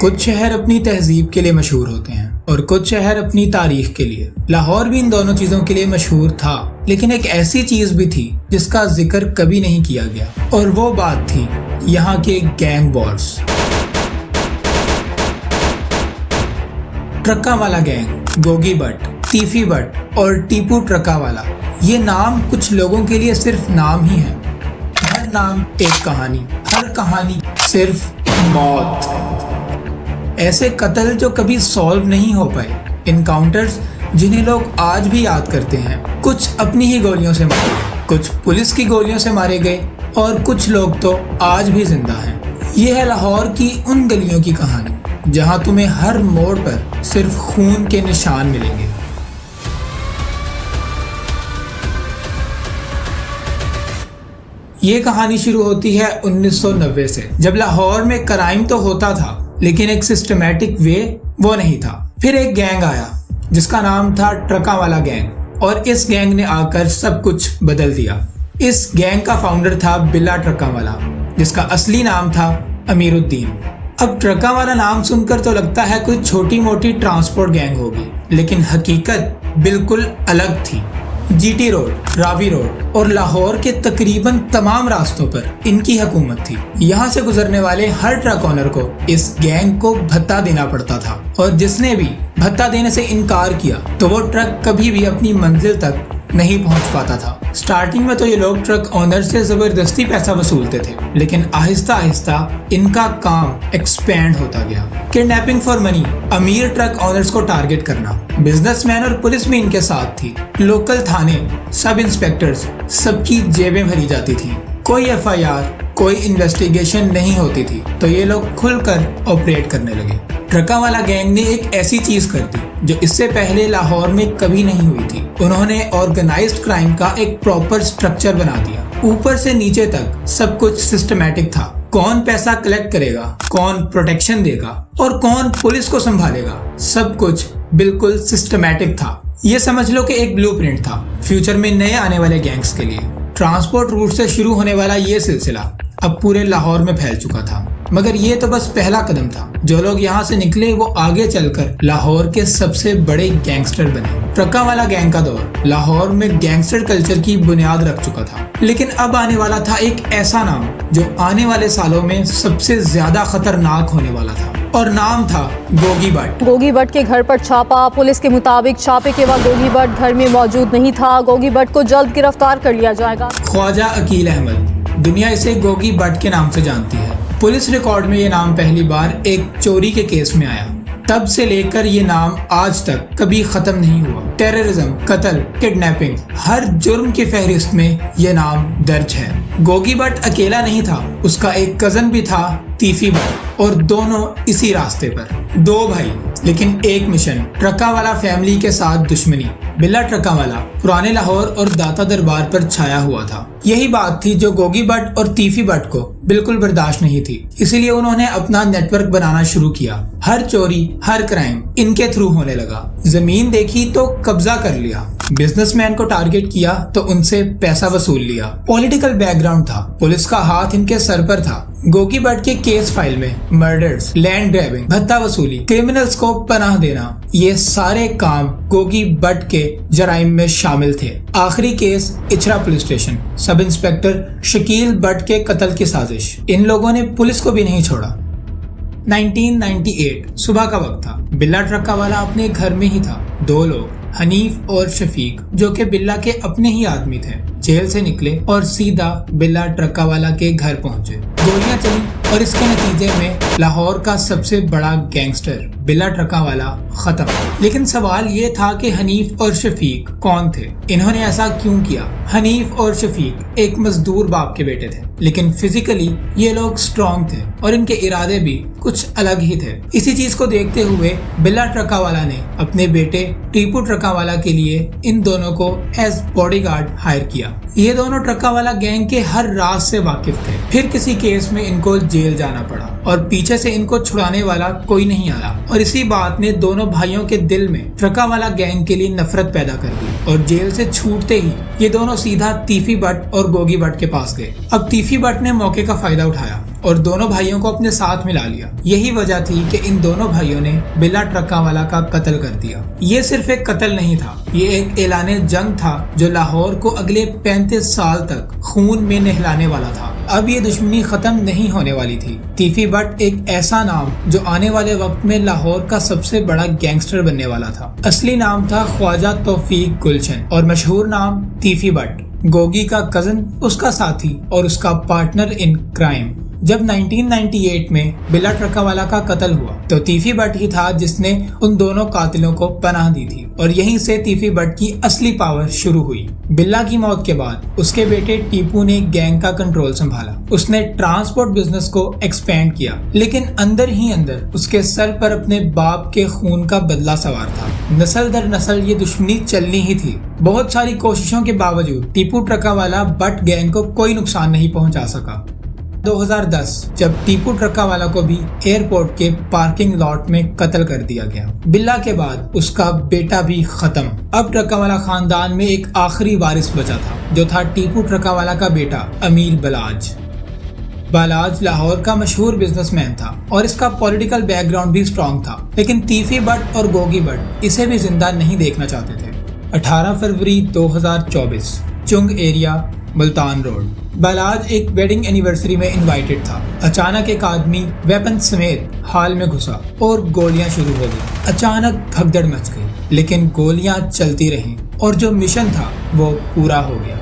कुछ शहर अपनी तहजीब के लिए मशहूर होते हैं और कुछ शहर अपनी तारीख के लिए। लाहौर भी इन दोनों चीजों के लिए मशहूर था, लेकिन एक ऐसी चीज भी थी जिसका जिक्र कभी नहीं किया गया, और वो बात थी यहाँ के गैंग वॉर्स। ट्रक्का वाला गैंग, गोगी भट्ट, तीफी भट्ट और टीपू ट्रक्का वाला, ये नाम कुछ लोगों के लिए सिर्फ नाम ही है। हर नाम एक कहानी, हर कहानी सिर्फ मौत। ऐसे कत्ल जो कभी सॉल्व नहीं हो पाए, इनकाउंटर्स जिन्हें लोग आज भी याद करते हैं। कुछ अपनी ही गोलियों से मारे गए, कुछ पुलिस की गोलियों से मारे गए और कुछ लोग तो आज भी जिंदा हैं। ये है लाहौर की उन गलियों की कहानी जहां तुम्हें हर मोड़ पर सिर्फ खून के निशान मिलेंगे। ये कहानी शुरू होती है 1990 से, जब लाहौर में क्राइम तो होता था लेकिन एक सिस्टमैटिक वे वो नहीं था। फिर एक गैंग आया जिसका नाम था ट्रक्का वाला गैंग, और इस गैंग ने आकर सब कुछ बदल दिया। इस गैंग का फाउंडर था बिल्ला ट्रक्का वाला, जिसका असली नाम था अमीरुद्दीन। अब ट्रक्का वाला नाम सुनकर तो लगता है कोई छोटी मोटी ट्रांसपोर्ट गैंग होगी, लेकिन हकीकत बिल्कुल अलग थी। जीटी रोड, रावी रोड और लाहौर के तकरीबन तमाम रास्तों पर इनकी हुकूमत थी। यहाँ से गुजरने वाले हर ट्रक ओनर को इस गैंग को भत्ता देना पड़ता था, और जिसने भी भत्ता देने से इनकार किया तो वो ट्रक कभी भी अपनी मंजिल तक नहीं पहुंच पाता था। स्टार्टिंग में तो ये लोग ट्रक ओनर से जबरदस्ती पैसा वसूलते थे, लेकिन आहिस्ता आहिस्ता इनका काम एक्सपेंड होता गया। किडनैपिंग फॉर मनी, अमीर ट्रक ओनर्स को टारगेट करना, बिजनेसमैन और पुलिस भी इनके साथ थी। लोकल थाने, सब इंस्पेक्टर्स, सबकी जेबें भरी जाती थी। कोई एफआईआर, कोई इन्वेस्टिगेशन नहीं होती थी, तो ये लोग खुलकर ऑपरेट करने लगे। ट्रक्का वाला गैंग ने एक ऐसी चीज कर दी जो इससे पहले लाहौर में कभी नहीं हुई थी। उन्होंने ऑर्गेनाइज्ड क्राइम का एक प्रॉपर स्ट्रक्चर बना दिया। ऊपर से नीचे तक सब कुछ सिस्टमैटिक था। कौन पैसा कलेक्ट करेगा, कौन प्रोटेक्शन देगा और कौन पुलिस को संभालेगा, सब कुछ बिल्कुल सिस्टमैटिक था। ये समझ लो कि एक ब्लूप्रिंट था फ्यूचर में नए आने वाले गैंग्स के लिए। ट्रांसपोर्ट रूट से शुरू होने वाला ये सिलसिला अब पूरे लाहौर में फैल चुका था, मगर ये तो बस पहला कदम था। जो लोग यहाँ से निकले वो आगे चलकर लाहौर के सबसे बड़े गैंगस्टर बने। ट्रक्का वाला गैंग का दौर लाहौर में गैंगस्टर कल्चर की बुनियाद रख चुका था, लेकिन अब आने वाला था एक ऐसा नाम जो आने वाले सालों में सबसे ज्यादा खतरनाक होने वाला था, और नाम था गोगी भट्ट। गोगी भट्ट के घर पर छापा। पुलिस के मुताबिक छापे के बाद गोगी भट्ट घर में मौजूद नहीं था। गोगी भट्ट को जल्द गिरफ्तार कर लिया जाएगा। ख्वाजा अकील अहमद, दुनिया इसे गोगी भट्ट के नाम से जानती है। पुलिस रिकॉर्ड में ये नाम पहली बार एक चोरी के केस में आया। तब से लेकर ये नाम आज तक कभी खत्म नहीं हुआ। टेररिज्म, कत्ल, किडनैपिंग, हर जुर्म की फहरिस्त में ये नाम दर्ज है। गोगी भट्ट अकेला नहीं था, उसका एक कजन भी था, तीफी भट्ट, और दोनों इसी रास्ते पर। दो भाई लेकिन एक मिशन। ट्रक्का वाला फैमिली के साथ दुश्मनी। बिल्ला ट्रक्का वाला पुराने लाहौर और दाता दरबार पर छाया हुआ था। यही बात थी जो गोगी भट्ट और तीफी भट्ट को बिल्कुल बर्दाश्त नहीं थी, इसीलिए उन्होंने अपना नेटवर्क बनाना शुरू किया। हर चोरी, हर क्राइम इनके थ्रू होने लगा। जमीन देखी तो कब्जा कर लिया, बिजनेसमैन को टारगेट किया तो उनसे पैसा वसूल लिया। पॉलिटिकल बैकग्राउंड था, पुलिस का हाथ इनके सर पर था। गोगी भट्ट के केस फाइल में मर्डर्स, लैंड ग्रैबिंग, भत्ता वसूली, क्रिमिनल्स को पनाह देना, ये सारे काम गोगी भट्ट के जराइम में शामिल थे। आखिरी case Ichhra police station, sub inspector Shakeel Bhatt के कत्ल की साजिश। इन लोगों ने पुलिस को भी नहीं छोड़ा। 1998 सुबह का वक्त था। बिल्ला ट्रक्का वाला अपने घर में ही था। दो लोग, हनीफ और शफीक, जो कि बिल्ला के अपने ही आदमी थे, जेल से निकले और सीधा बिल्ला ट्रक्का वाला के घर पहुंचे। गोलियां चली और इसके नतीजे में लाहौर का सबसे बड़ा गैंगस्टर बिल्ला ट्रक्का वाला खत्म। लेकिन सवाल ये था कि हनीफ और शफीक कौन थे, इन्होंने ऐसा क्यों किया। हनीफ और शफीक एक मजदूर बाप के बेटे थे, लेकिन फिजिकली ये लोग स्ट्रॉन्ग थे और इनके इरादे भी कुछ अलग ही थे। इसी चीज को देखते हुए बिल्ला ट्रक्का वाला ने अपने बेटे टीपू ट्रक्का वाला के लिए इन दोनों को एज बॉडीगार्ड हायर किया। ये दोनों ट्रक्का वाला गैंग के हर राज से वाकिफ थे। फिर किसी केस में इनको जेल जाना पड़ा और पीछे से इनको छुड़ाने वाला कोई नहीं आया, और इसी बात ने दोनों भाइयों के दिल में ट्रक्का वाला गैंग के लिए नफरत पैदा कर दी। और जेल से छूटते ही ये दोनों सीधा तीफी भट्ट और गोगी भट्ट के पास गए। अब तीफी भट्ट ने मौके का फायदा उठाया और दोनों भाइयों को अपने साथ मिला लिया। यही वजह थी कि इन दोनों भाइयों ने बिल्ला ट्रकावाला का कत्ल कर दिया। ये सिर्फ एक कत्ल नहीं था, ये एक ऐलाने जंग था जो लाहौर को अगले 35 साल तक खून में नहलाने वाला था। अब ये दुश्मनी खत्म नहीं होने वाली थी। तीफी बट एक ऐसा नाम जो आने वाले वक्त में लाहौर का सबसे बड़ा गैंगस्टर बनने वाला था। असली नाम था ख्वाजा तौफीक गुलशन और मशहूर नाम तीफी बट। गोगी का कजन, उसका साथी और उसका पार्टनर इन क्राइम। जब 1998 में बिल्ला ट्रकावाला का कत्ल हुआ तो तीफी बट ही था जिसने उन दोनों कातिलों को पनाह दी थी और यहीं से तीफी बट की असली पावर शुरू हुई। बिल्ला की मौत के बाद उसके बेटे टीपू ने गैंग का कंट्रोल संभाला। उसने ट्रांसपोर्ट बिजनेस को एक्सपेंड किया, लेकिन अंदर ही अंदर उसके सर पर अपने बाप के खून का बदला सवार था। नस्ल दर नस्ल ये दुश्मनी चलनी ही थी। बहुत सारी कोशिशों के बावजूद टीपू ट्रकावाला बट गैंग को कोई नुकसान नहीं पहुंचा सका। 2010 जब टीपू ट्रकावाला को भी एयरपोर्ट के पार्किंग लॉट में कत्ल कर दिया गया। बिल्ला के बाद उसका बेटा भी खत्म। अब ट्रकावाला खानदान में एक आखिरी वारिस बचा था जो था टीपू ट्रकावाला का बेटा अमीर बलाज। बलाज लाहौर का मशहूर बिजनेसमैन था और इसका पॉलिटिकल बैकग्राउंड भी स्ट्रॉन्ग था, लेकिन तीफी बट और गोगी बट इसे भी जिंदा नहीं देखना चाहते थे। 18 फरवरी 2024 चुंग एरिया, मुल्तान रोड। बलाज एक वेडिंग एनिवर्सरी में इनवाइटेड था। अचानक एक आदमी वेपन समेत हाल में घुसा और गोलियां शुरू हो गई। अचानक भगदड़ मच गई, लेकिन गोलियां चलती रहीं और जो मिशन था वो पूरा हो गया।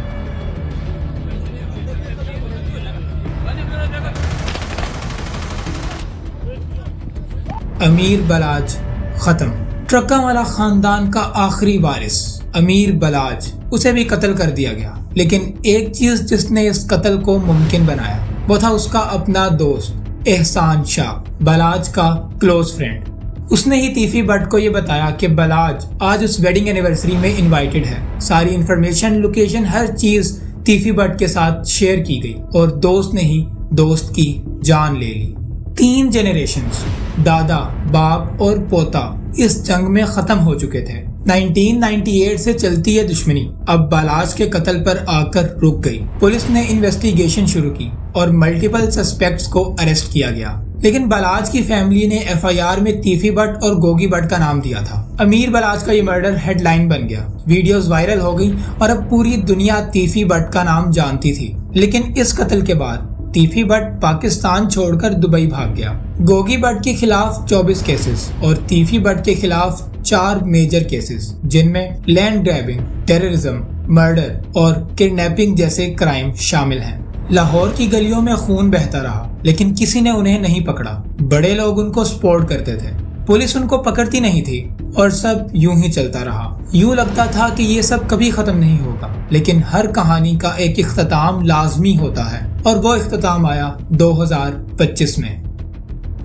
अमीर बलाज खत्म। ट्रकावाला खानदान का आखिरी वारिस अमीर बलाज, उसे भी कत्ल कर दिया गया। लेकिन एक चीज जिसने इस कत्ल को मुमकिन बनाया वो था उसका अपना दोस्त एहसान शाह, बलाज का क्लोज फ्रेंड। उसने ही तीफी बट को ये बताया कि बलाज आज उस वेडिंग एनिवर्सरी में इनवाइटेड है। सारी इंफॉर्मेशन, लोकेशन, हर चीज तीफी बट के साथ शेयर की गई और दोस्त ने ही दोस्त की जान ले ली। 3 जनरेशंस, दादा, बाप और पोता इस जंग में खत्म हो चुके थे। 1998 से चलती है दुश्मनी अब बलाज के कत्ल पर आकर रुक गई। पुलिस ने इन्वेस्टिगेशन शुरू की और मल्टीपल सस्पेक्ट्स को अरेस्ट किया गया, लेकिन बलाज की फैमिली ने एफआईआर में तीफी बट और गोगी बट का नाम दिया था। अमीर बलाज का ये मर्डर हेडलाइन बन गया, वीडियोस वायरल हो गई और अब पूरी दुनिया तीफी बट का नाम जानती थी। लेकिन इस कत्ल के बाद तीफी बट पाकिस्तान छोड़कर दुबई भाग गया। गोगी बट के खिलाफ 24 केसेस और तीफी बट के खिलाफ 4 मेजर केसेस, जिनमें लैंड ग्रैबिंग, टेररिज्म, मर्डर और किडनैपिंग जैसे क्राइम शामिल हैं। लाहौर की गलियों में खून बहता रहा, लेकिन किसी ने उन्हें नहीं पकड़ा। बड़े लोग उनको सपोर्ट करते थे, पुलिस उनको पकड़ती नहीं थी और सब यूं ही चलता रहा। यूं लगता था कि ये सब कभी खत्म नहीं होगा, लेकिन हर कहानी का एक इख्तिताम लाजमी होता है और वो इख्तिताम आया 2025 में।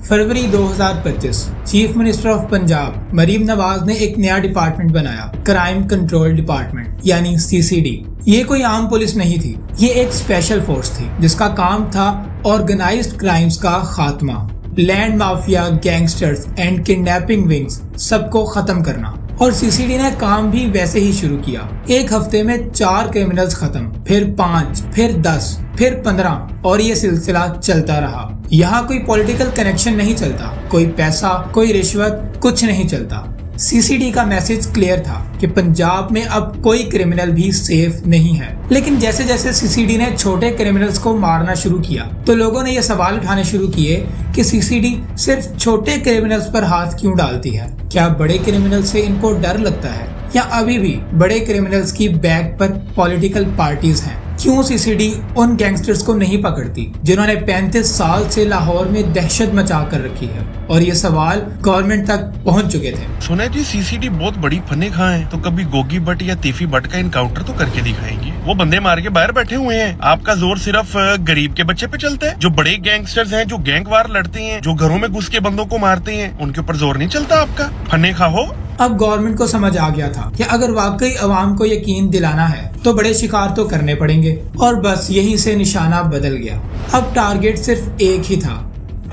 फरवरी 2025 chief minister of Punjab Maryam Nawaz ने एक नया डिपार्टमेंट बनाया, क्राइम कंट्रोल डिपार्टमेंट यानी CCD। ये कोई आम पुलिस नहीं थी, ये एक स्पेशल फोर्स थी जिसका काम था ऑर्गेनाइज्ड क्राइम्स का खात्मा, land mafia, gangsters and kidnapping wings सबको खत्म करना। और CCD ने काम भी वैसे ही शुरू किया। एक हफ्ते में 4 क्रिमिनल्स खत्म, फिर 5, फिर 10, फिर 15 और ये सिलसिला चलता रहा। यहाँ कोई पॉलिटिकल कनेक्शन नहीं चलता, कोई पैसा, कोई रिश्वत, कुछ नहीं चलता। CCD का मैसेज क्लियर था कि पंजाब में अब कोई क्रिमिनल भी सेफ नहीं है। लेकिन जैसे जैसे CCD ने छोटे क्रिमिनल्स को मारना शुरू किया तो लोगों ने ये सवाल उठाने शुरू किए कि CCD सिर्फ छोटे क्रिमिनल्स पर हाथ क्यों डालती है? क्या बड़े क्रिमिनल से इनको डर लगता है या अभी भी बड़े क्रिमिनल्स की बैक पर पॉलिटिकल पार्टीज हैं? क्यों CCD उन गैंगस्टर्स को नहीं पकड़ती जिन्होंने 35 साल से लाहौर में दहशत मचा कर रखी है? और ये सवाल गवर्नमेंट तक पहुंच चुके थे। सुना जी CCD बहुत बड़ी फने खा है, तो कभी गोगी बट या तीफी बट का इनकाउंटर तो करके दिखाएंगी। वो बंदे मार के बाहर बैठे हुए हैं, आपका जोर सिर्फ गरीब के बच्चे पे चलता है। जो बड़े गैंगस्टर्स हैं, जो गैंग वार लड़ते हैं, जो घरों में घुस के बंदों को मारते हैं, उनके ऊपर जोर नहीं चलता आपका? फने खा हो। अब गवर्नमेंट को समझ आ गया था कि अगर वाकई अवाम को यकीन दिलाना है तो बड़े शिकार तो करने पड़ेंगे और बस यहीं से निशाना बदल गया। अब टारगेट सिर्फ एक ही था,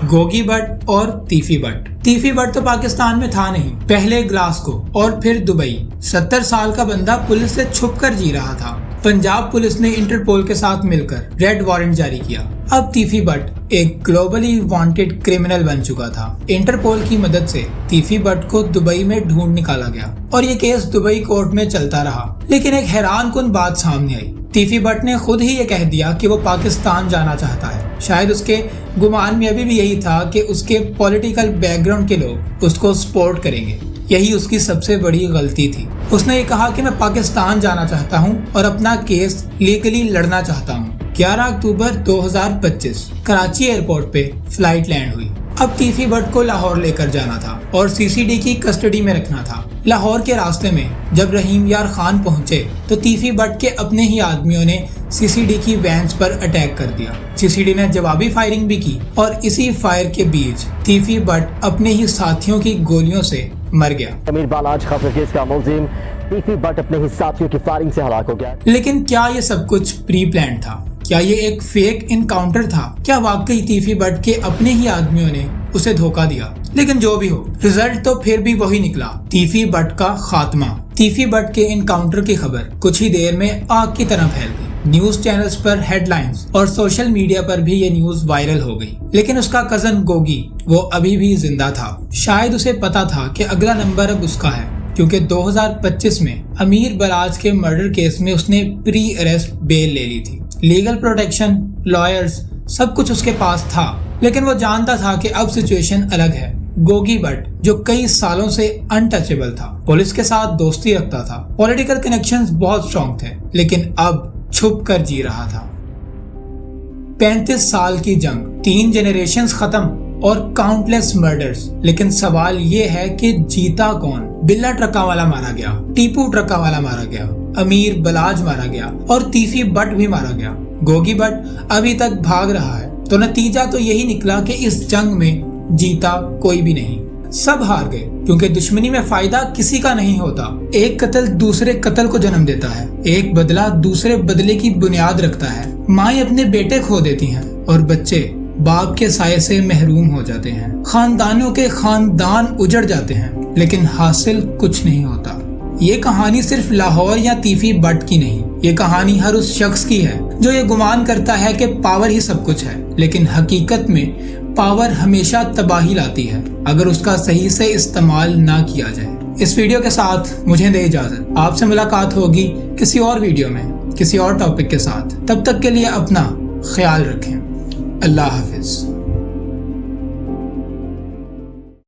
गोगी बट और तीफी बट। तीफी बट तो पाकिस्तान में था नहीं, पहले ग्लासगो और फिर दुबई। 70 साल का बंदा पुलिस से छुप कर जी रहा था। पंजाब पुलिस ने इंटरपोल के साथ मिलकर रेड वारंट जारी किया अब तीफी बट एक ग्लोबली वांटेड क्रिमिनल बन चुका था। इंटरपोल की मदद से तीफी बट को दुबई में ढूंढ निकाला गया और ये केस दुबई कोर्ट में चलता रहा। लेकिन एक हैरानकुन बात सामने आई। तीफी बट ने खुद ही ये कह दिया कि वो पाकिस्तान जाना चाहता है। शायद उसके गुमान में अभी भी यही था कि उसके पॉलिटिकल बैकग्राउंड के लोग उसको सपोर्ट करेंगे। यही उसकी सबसे बड़ी गलती थी। उसने ये कहा कि मैं पाकिस्तान जाना चाहता हूँ और अपना केस लीगली लड़ना चाहता हूँ। 11 अक्टूबर 2025 कराची एयरपोर्ट पे फ्लाइट लैंड हुई। अब तीफी बट को लाहौर लेकर जाना था और सीसीडी की कस्टडी में रखना था। लाहौर के रास्ते में जब रहीम यार खान पहुंचे तो तीफी बट के अपने ही आदमियों ने सीसीडी की वैन्स पर अटैक कर दिया। सीसीडी ने जवाबी फायरिंग भी की और इसी फायर के बीच तीफी बट अपने ही साथियों की गोलियों से मर गया। अमीर बालाज खफर केस का मुलजिम तीफी बट अपने ही साथियों की फायरिंग से हलाक हो गया। लेकिन क्या ये सब कुछ प्री प्लान था? क्या ये एक फेक इनकाउंटर था? क्या वाकई तीफी बट के अपने ही आदमियों ने उसे धोखा दिया? लेकिन जो भी हो, रिजल्ट तो फिर भी वही निकला, तीफी बट का खात्मा। तीफी बट के इनकाउंटर की खबर कुछ ही देर में आग की तरह फैल गई। न्यूज चैनल्स पर हेडलाइंस और सोशल मीडिया पर भी ये न्यूज वायरल हो गई। लेकिन उसका कजन गोगी वो अभी भी जिंदा था। शायद उसे पता था कि अगला नंबर अब उसका है, क्योंकि 2025 में अमीर बलाज के मर्डर केस में उसने प्री अरेस्ट बेल ले ली थी। लीगल प्रोटेक्शन, लॉयर्स, सब कुछ उसके पास था। लेकिन वो जानता था कि अब सिचुएशन अलग है। गोगी बट जो कई सालों से अनटचेबल था, पुलिस के साथ दोस्ती रखता था, पॉलिटिकल कनेक्शंस बहुत स्ट्रॉन्ग थे, लेकिन अब छुप कर जी रहा था। 35 साल की जंग, 3 जनरेशंस खत्म और काउंटलेस मर्डर्स। लेकिन सवाल ये है कि जीता कौन? बिल्ला ट्रका वाला मारा गया, टीपू ट्रका वाला मारा गया, अमीर बलाज मारा गया और तीफी बट भी मारा गया। गोगी बट अभी तक भाग रहा है। तो नतीजा तो यही निकला कि इस जंग में जीता कोई भी नहीं, सब हार गए। क्योंकि दुश्मनी में फायदा किसी का नहीं होता। एक कत्ल दूसरे कत्ल को जन्म देता है, एक बदला दूसरे बदले की बुनियाद रखता है। माएं अपने बेटे खो देती हैं और बच्चे बाप के साये से महरूम हो जाते हैं। खानदानों के खानदान उजड़ जाते हैं, लेकिन हासिल कुछ नहीं होता। ये कहानी सिर्फ लाहौर या तीफी बट की नहीं, ये कहानी हर उस शख्स की है जो ये गुमान करता है कि पावर ही सब कुछ है। लेकिन हकीकत में पावर हमेशा तबाही लाती है अगर उसका सही से इस्तेमाल ना किया जाए। इस वीडियो के साथ मुझे दे इजाजत। आपसे मुलाकात होगी किसी और वीडियो में किसी और टॉपिक के साथ। तब तक के लिए अपना ख्याल रखें। अल्लाह हाफिज।